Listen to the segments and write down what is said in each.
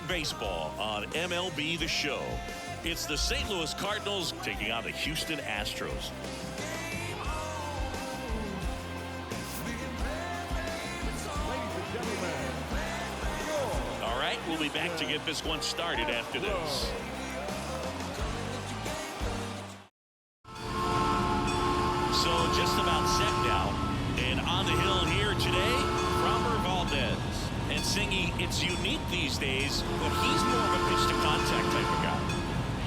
baseball on MLB The Show. It's the St. Louis Cardinals taking on the Houston Astros. All right, we'll be back to get this one started after this. So just about set now. And on the hill here today, Framber Valdez. And Singy, it's unique these days, but he's more of a pitch-to-contact type of guy.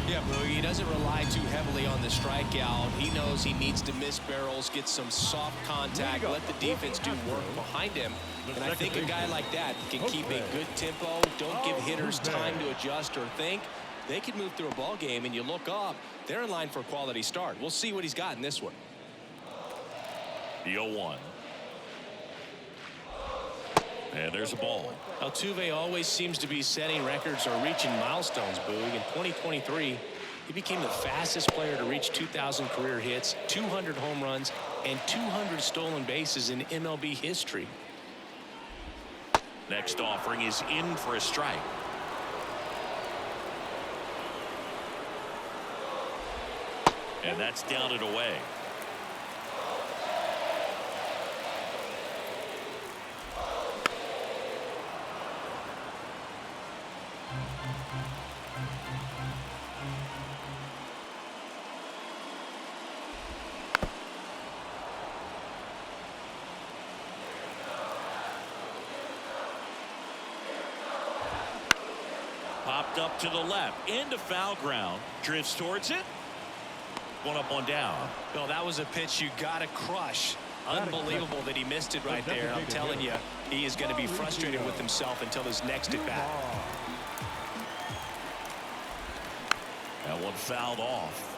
Yeah, Boogie, he doesn't rely too heavily on the strikeout. He knows he needs to miss barrels, get some soft contact, let the defense do work behind him. And I think a guy like that can keep a good tempo, don't give hitters time to adjust or think. They can move through a ball game, and you look up, they're in line for a quality start. We'll see what he's got in this one. The 0-1. And there's a ball. Altuve always seems to be setting records or reaching milestones, Boog. In 2023, he became the fastest player to reach 2,000 career hits, 200 home runs, and 200 stolen bases in MLB history. Next offering is in for a strike. And that's down and away. Popped up to the left into foul ground, drifts towards it. One up, one down. No, that was a pitch you gotta crush. Unbelievable that he missed it right there. I'm telling you, he is going to be frustrated with himself until his next at bat. That one fouled off.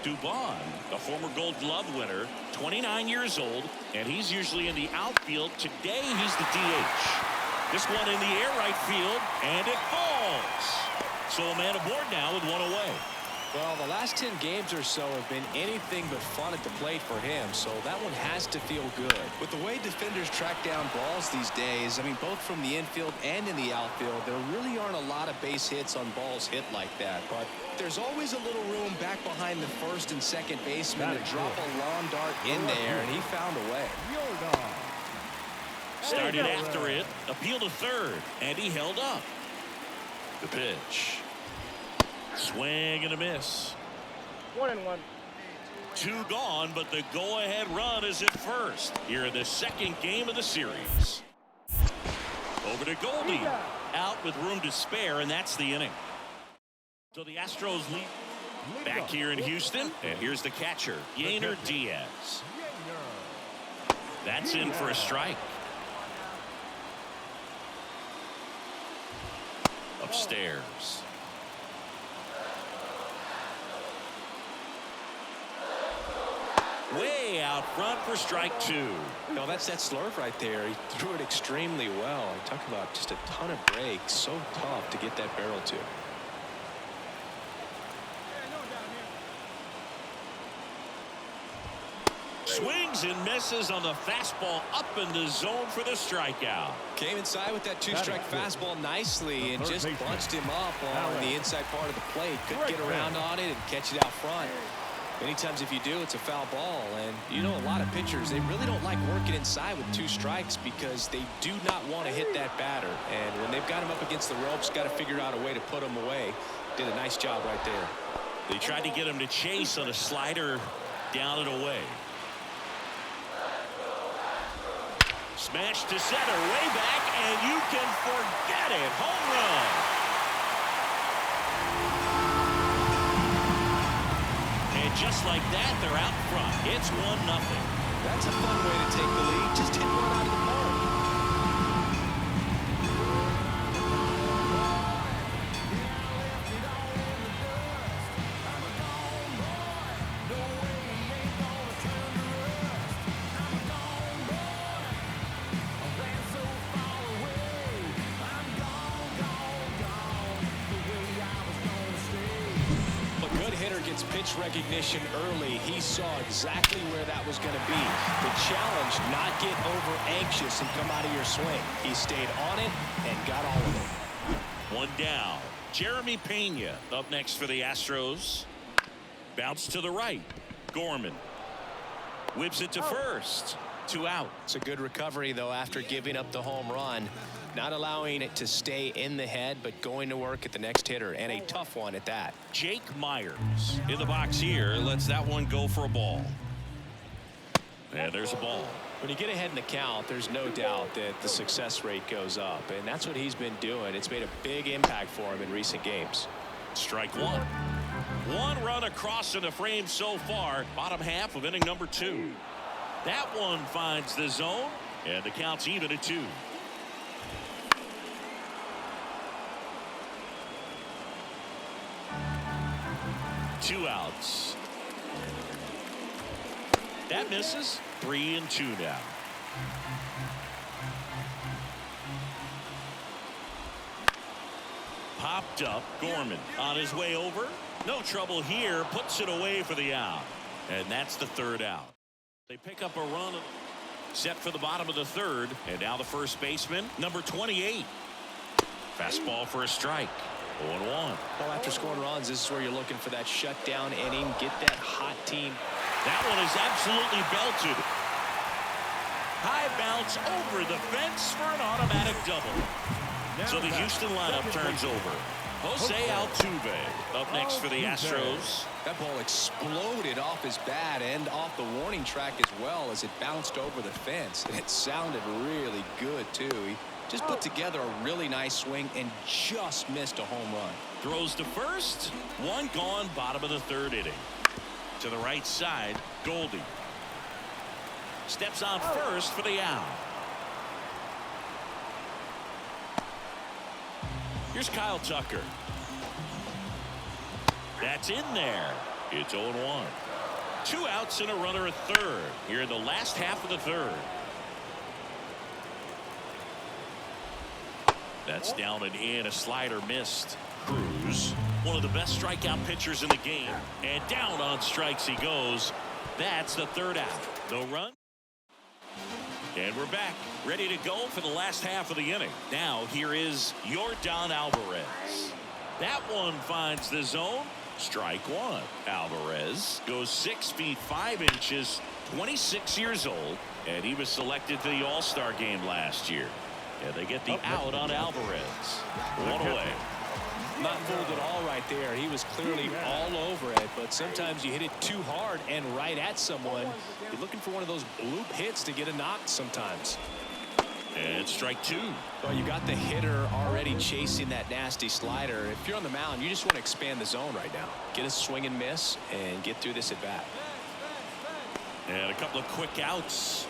Dubon, a former Gold Glove winner, 29 years old, and he's usually in the outfield. Today he's the DH. This one in the air right field, and it falls. So a man aboard now with one away. Well, the last 10 games or so have been anything but fun at the plate for him, so that one has to feel good. With the way defenders track down balls these days, I mean, both from the infield and in the outfield, there really aren't a lot of base hits on balls hit like that. But there's always a little room back behind the first and second baseman to drop a lawn dart in there, and he found a way. Started after it, appealed to third, and he held up. The pitch. Swing and a miss. 1-1. Two gone, but the go-ahead run is at first here in the second game of the series. Over to Goldie. Out with room to spare, and that's the inning. So the Astros lead back here in Houston, and here's the catcher, Yainer Diaz. That's in for a strike. Upstairs. Way out front for strike two. No, that's that slurve right there. He threw it extremely well. Talk about just a ton of breaks. So tough to get that barrel to. Swings and misses on the fastball up in the zone for the strikeout. Came inside with that two-strike fastball nicely and just bunched him up on the inside part of the plate. Couldn't get around on it and catch it out front. Many times if you do, it's a foul ball. And you know, a lot of pitchers, they really don't like working inside with two strikes because they do not want to hit that batter. And when they've got him up against the ropes, got to figure out a way to put him away. Did a nice job right there. They tried to get him to chase on a slider down and away. Smash to center, way back, and you can forget it. Home run. And just like that, they're out front. It's 1-0. That's a fun way to take the lead. Just hit one out of the park. Gets pitch recognition early. He saw exactly where that was going to be. The challenge, not get over anxious and come out of your swing. He stayed on it and got all of it. One down. Jeremy Pena up next for the Astros. Bounce to the right. Gorman whips it to first. 2 out. It's a good recovery, though, after giving up the home run. Not allowing it to stay in the head, but going to work at the next hitter, and a tough one at that. Jake Myers in the box here. Lets that one go for a ball. And there's a ball. When you get ahead in the count, there's no doubt that the success rate goes up, and that's what he's been doing. It's made a big impact for him in recent games. Strike one. One run across in the frame so far. Bottom half of inning number 2. That one finds the zone, and the count's even at 2. Two outs. That misses. 3-2 now. Popped up. Gorman on his way over. No trouble here. Puts it away for the out. And that's the 3rd out. They pick up a run. Set for the bottom of the 3rd. And now the first baseman, number 28. Fastball for a strike. 0-1. Well, after scoring runs, this is where you're looking for that shutdown inning. Get that hot team. That one is absolutely belted. High bounce over the fence for an automatic double. So the Houston lineup turns over. Jose Altuve up next for the Astros. That ball exploded off his bat and off the warning track as well as it bounced over the fence. And it sounded really good, too. He just put together a really nice swing and just missed a home run. Throws to first. One gone, bottom of the 3rd inning. To the right side, Goldie. Steps on first for the out. Here's Kyle Tucker. That's in there. It's 0-1. 2 outs and a runner at 3rd here in the last half of the 3rd. That's down and in. A slider missed. Cruz, one of the best strikeout pitchers in the game. And down on strikes he goes. That's the 3rd out. No run. And we're back, ready to go for the last half of the inning. Now here is Yordan Alvarez. That one finds the zone. Strike one. Alvarez goes 6 feet 5 inches, 26 years old, and he was selected to the All-Star game last year. And they get the out on Alvarez. 1 away. Not fooled at all right there. He was clearly all over it, but sometimes you hit it too hard and right at someone. You're looking for one of those bloop hits to get a knock sometimes. And strike 2. Well, you got the hitter already chasing that nasty slider. If you're on the mound, you just want to expand the zone right now. Get a swing and miss and get through this at bat. And a couple of quick outs.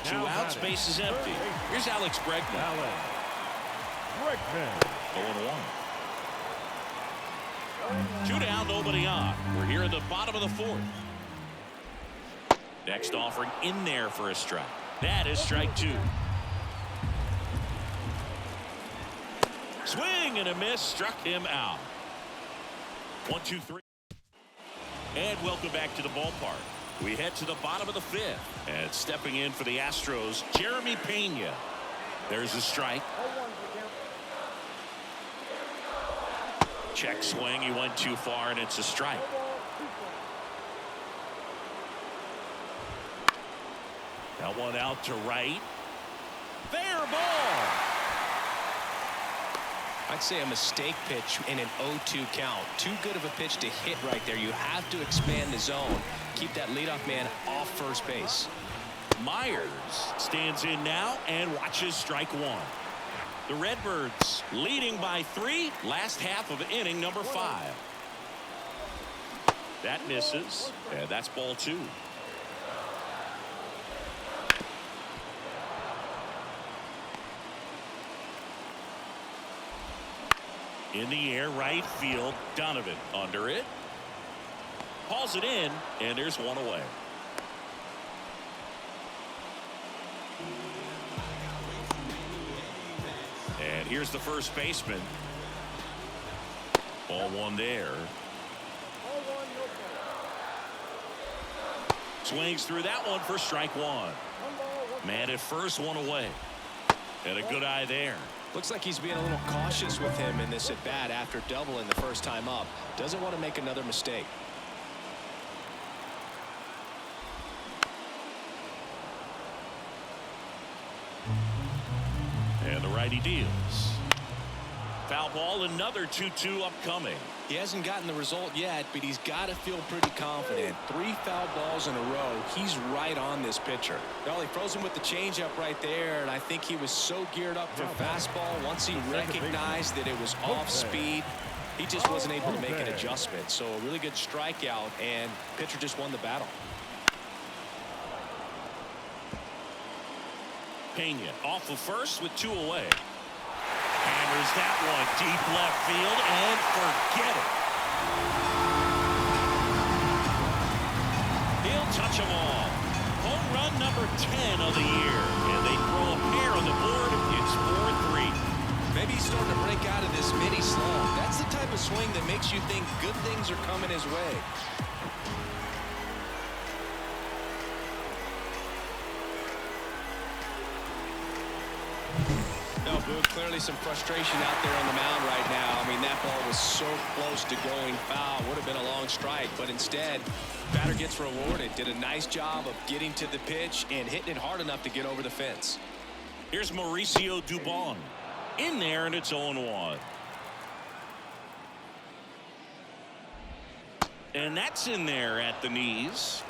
2 outs, base is empty. Here's Alex Bregman. 0-1. 2 down, nobody on. We're here in the bottom of the 4th. Next offering in there for a strike. That is strike 2. Swing and a miss, struck him out. 1, 2, 3. And welcome back to the ballpark. We head to the bottom of the 5th. And stepping in for the Astros, Jeremy Pena. There's a strike. Check swing. He went too far, and it's a strike. That one out to right. Fair ball. I'd say a mistake pitch in an 0-2 count. Too good of a pitch to hit right there. You have to expand the zone. Keep that leadoff man off first base. Myers stands in now and watches strike 1. The Redbirds leading by 3. Last half of inning number 5. That misses. And that's ball 2. In the air, right field. Donovan under it. Hauls it in, and there's 1 away. And here's the first baseman. Ball 1 there. Swings through that one for strike 1. Man at first, 1 away. And a good eye there. Looks like he's being a little cautious with him in this at bat after doubling the first time up. Doesn't want to make another mistake. And the righty deals. Foul ball, another 2-2 upcoming. He hasn't gotten the result yet, but he's got to feel pretty confident. 3 foul balls in a row. He's right on this pitcher. Well, he froze him with the changeup right there, and I think he was so geared up for fastball. Once he recognized that it was off speed, he just wasn't able to make an adjustment. So a really good strikeout, and pitcher just won the battle. Pena off of first with 2 away. Hammers that one deep left field and forget it. He'll touch them all. Home run number 10 of the year. And they throw a pair on the board. It's 4-3. Maybe he's starting to break out of this mini slump. That's the type of swing that makes you think good things are coming his way. No, Boog, clearly some frustration out there on the mound right now. I mean, that ball was so close to going foul. Would have been a long strike, but instead, batter gets rewarded. Did a nice job of getting to the pitch and hitting it hard enough to get over the fence. Here's Mauricio Dubon. In there, and it's 0-1. And that's in there at the knees.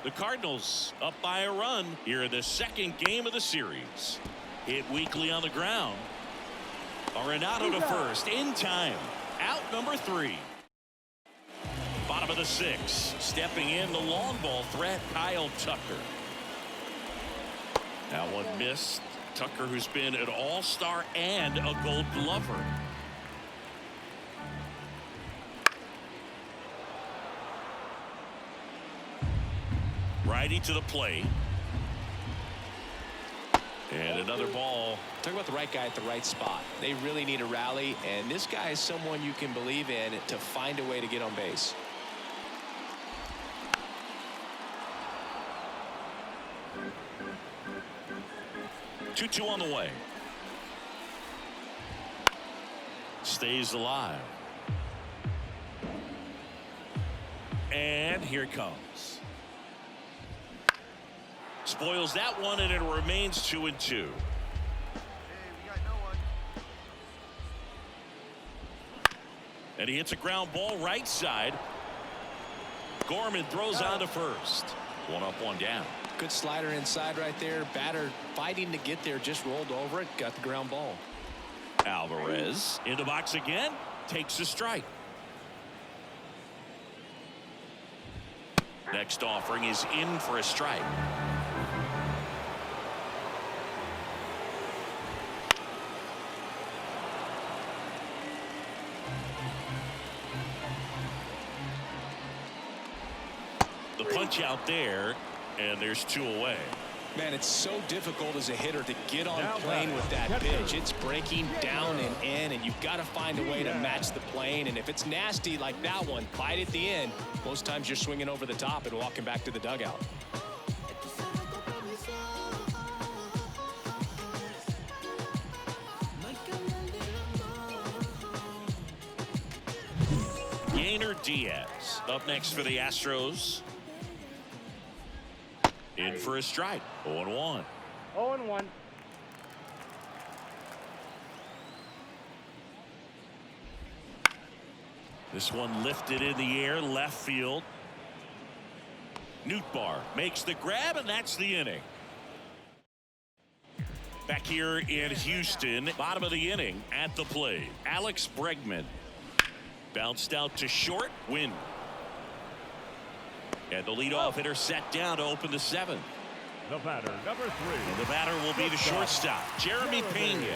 The Cardinals up by a run here in the second game of the series. Hit weakly on the ground. Arenado to first in time. Out number 3. Bottom of the 6th. Stepping in the long ball threat, Kyle Tucker. That one missed. Tucker, who's been an all-star and a Gold Glover. Righty to the plate. And another ball. Talk about the right guy at the right spot. They really need a rally, and this guy is someone you can believe in to find a way to get on base. Two on the way. Stays alive. And here it comes. Spoils that one, and it remains 2-2. And he hits a ground ball right side. Gorman throws on to first. 1 up, 1 down. Good slider inside right there. Batter fighting to get there, just rolled over it, got the ground ball. Alvarez in the box again, takes a strike. Next offering is in for a strike. The punch out there, and there's 2 away. Man, it's so difficult as a hitter to get on plane with that pitch. It's breaking down and in, and you've got to find a way to match the plane. And if it's nasty like that one, bite at the end, most times you're swinging over the top and walking back to the dugout. Yainer Diaz up next for the Astros. In for a strike. 0-1. 0-1. This one lifted in the air, left field. Nootbaar makes the grab, and that's the inning. Back here in Houston, bottom of the inning at the plate. Alex Bregman bounced out to short, win. And the leadoff hitter set down to open the 7th. The batter, number 3. And the batter will be the shortstop, Jeremy Pena.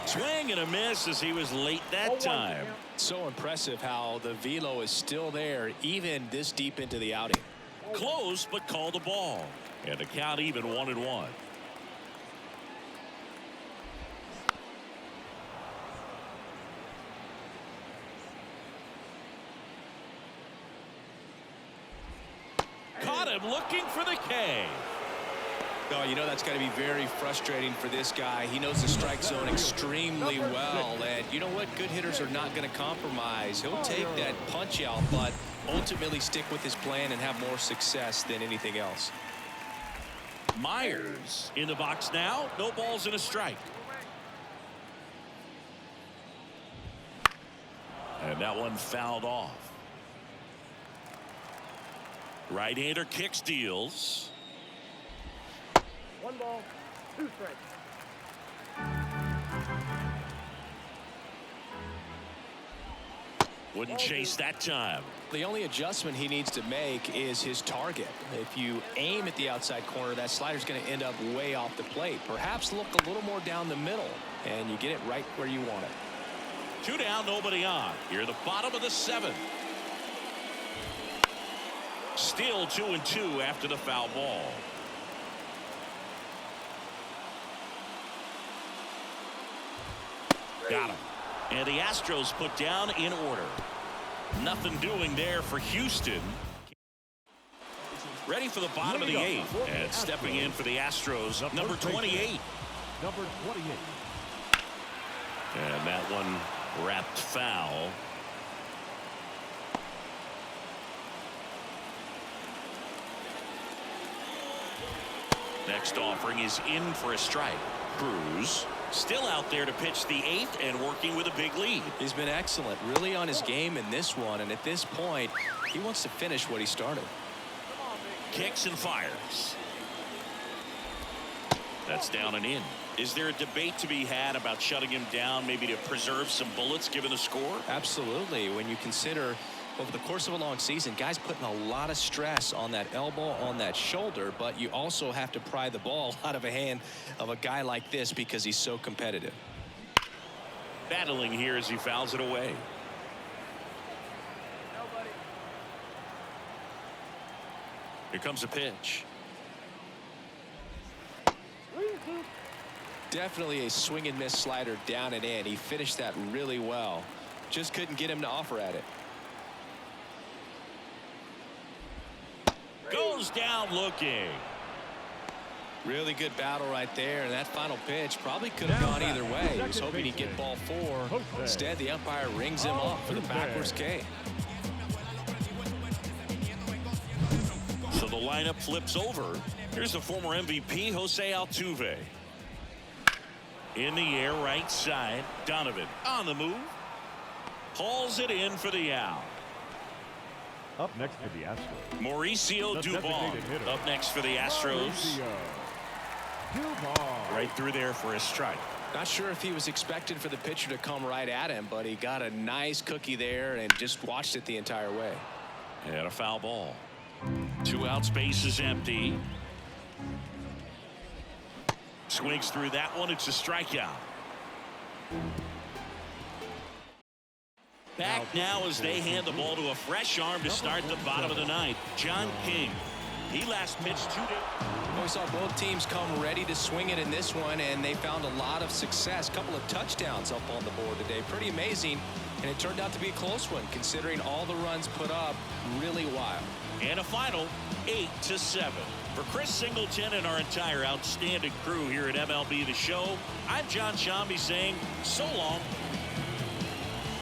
Swing and a miss as he was late that time. So impressive how the velo is still there, even this deep into the outing. Close, but called a ball. And the count even 1-1. Caught him looking for the K. Oh, you know that's got to be very frustrating for this guy. He knows the strike zone extremely well, and you know what? Good hitters are not going to compromise. He'll take that punch out, but ultimately stick with his plan and have more success than anything else. Myers in the box now. No balls and a strike. And that one fouled off. Right-hander kicks, deals. 1 ball, 2 strikes. Wouldn't chase that time. The only adjustment he needs to make is his target. If you aim at the outside corner, that slider's going to end up way off the plate. Perhaps look a little more down the middle, and you get it right where you want it. 2 down, nobody on. Here at the bottom of the 7th. Still 2-2 after the foul ball. Got him. And the Astros put down in order. Nothing doing there for Houston. Ready for the bottom of the 8th. And stepping in for the Astros, number 28. Number 28. And that one wrapped foul. Next offering is in for a strike. Cruz still out there to pitch the 8th and working with a big lead. He's been excellent, really on his game in this one, and at this point he wants to finish what he started. Kicks and fires. That's down and in. Is there a debate to be had about shutting him down, maybe to preserve some bullets given the score? Absolutely. When you consider over the course of a long season, guys putting a lot of stress on that elbow, on that shoulder, but you also have to pry the ball out of a hand of a guy like this because he's so competitive. Battling here as he fouls it away. Here comes a pitch. Definitely a swing and miss slider down and in. He finished that really well. Just couldn't get him to offer at it. Goes down looking. Really good battle right there, and that final pitch probably could have gone either way. He was hoping he'd get ball 4. Instead, the umpire rings him up for the backwards K. So the lineup flips over. Here's the former MVP, Jose Altuve. In the air, right side. Donovan on the move. Hauls it in for the out. Up next for the Astros. Mauricio Dubon up next for the Astros. Right through there for a strike. Not sure if he was expecting for the pitcher to come right at him, but he got a nice cookie there and just watched it the entire way. And a foul ball. 2 outs, base is empty. Swings through that one. It's a strikeout. Back now as they hand the ball to a fresh arm to start the bottom of the 9th. John King. He last pitched 2 days. We saw both teams come ready to swing it in this one, and they found a lot of success. Couple of touchdowns up on the board today. Pretty amazing, and it turned out to be a close one considering all the runs put up. Really wild. And a final 8-7. For Chris Singleton and our entire outstanding crew here at MLB The Show, I'm John Shambi saying so long.